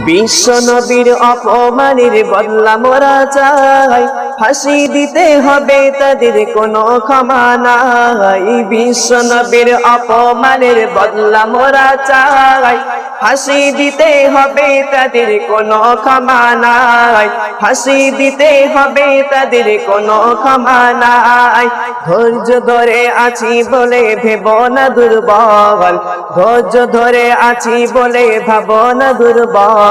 বিশ্ব নবীর অপমানের বদলা মোরা চাই, ফাঁসি দিতে হবে তাদের কোনো ক্ষমা নাই। বিশ্ব নবীর অপমানের বদলা মোরা চাই, ফাঁসি দিতে হবে তাদের কোনো ক্ষমা নাই। ফাঁসি দিতে হবে তাদের কোনো ক্ষমা নাই। ধৈর্য ধরে আছি বলে ভেব না দুর্বল, ধৈর্য ধরে আছি বলে ভাব না দুর্বল।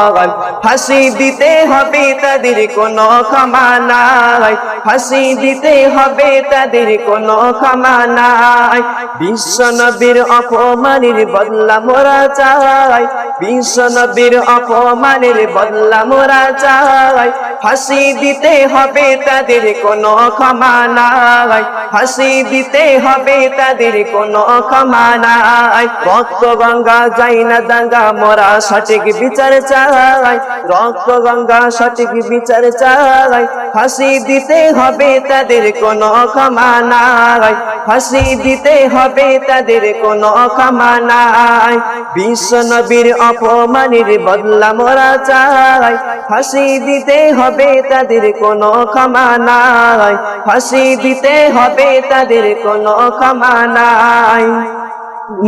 ফাঁসি দিতে হবে তাদের কোনো ক্ষমা নাই, ফাঁসি দিতে হবে তাদের কোনো ক্ষমা নাই। বিশ্ব নবীর অপমানের বদলা মোরা চাই, বিশ্ব নবীর অপমানের বদলা মোরা চাই। ফাঁসি দিতে হবে তাদের কোনো ক্ষমা নাই, ফাঁসি দিতে হবে তাদের কোনো ক্ষমা নাই। রক্ত গঙ্গা যাই না দাঙ্গা মোরা সঠিক বিচার চাই, রক্ত গঙ্গা সঠিক বিচার চাই। ফাঁসি দিতে হবে তাদের কোনো ক্ষমা নাই, ফাঁসি দিতে হবে তাদের কোনো ক্ষমা নাই। বিশ্ব নবীর অপমানের বদলা মোরা চাই, ফাঁসি দিতে হবে তাদের কোনো ক্ষমা নাই, ফাঁসি দিতে হবে তাদের কোনো ক্ষমা নাই।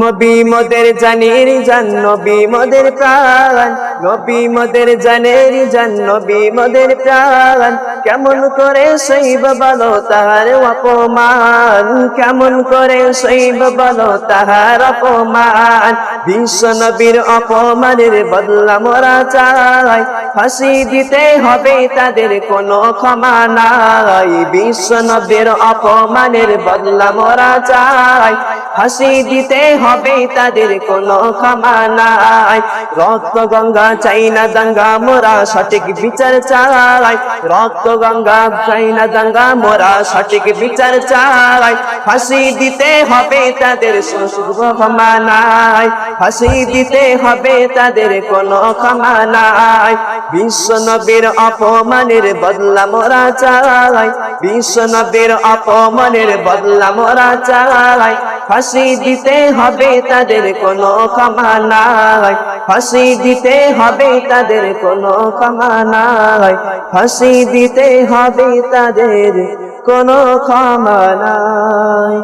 নবী মোদের জানের জান, নবী মোদের প্রাণ, নবী মোদের জানের জান, নবী মোদের প্রাণ। কেমন করে সইব বলো তাহার অপমান, কেমন করে সইব বলো তাহার অপমান। বিশ্ব নবীর অপমানের বদলা মোরা চাই, ফাঁসি দিতে হবে তাদের কোনো ক্ষমা নাই। বিশ্ব নবীর অপমানের বদলা মোরা চাই, ফাঁসি দিতে হবে তাদের কোনো ক্ষমা নাই। রক্ত গঙ্গা চাই না দাঙ্গা মোরা সঠিক বিচার চাই, রক্ত গঙ্গা চাই না দাঙ্গা মোরা সঠিক বিচার চাই। ফাঁসি দিতে হবে তাদের ক্ষমা নাই, ফাঁসি দিতে হবে তাদের কোনো ক্ষমা নাই। বিশ্ব নবীর অপমানের বদলা মোরা চাই, বিশ্ব নবীর অপমানের বদলা মোরা চাই। ফাঁসি দিতে হবে তাদের কোনো ক্ষমা নাই, ফাঁসি দিতে হবে তাদের কোনো ক্ষমা নাই, ফাঁসি দিতে হবে তাদের কোনো ক্ষমা নাই।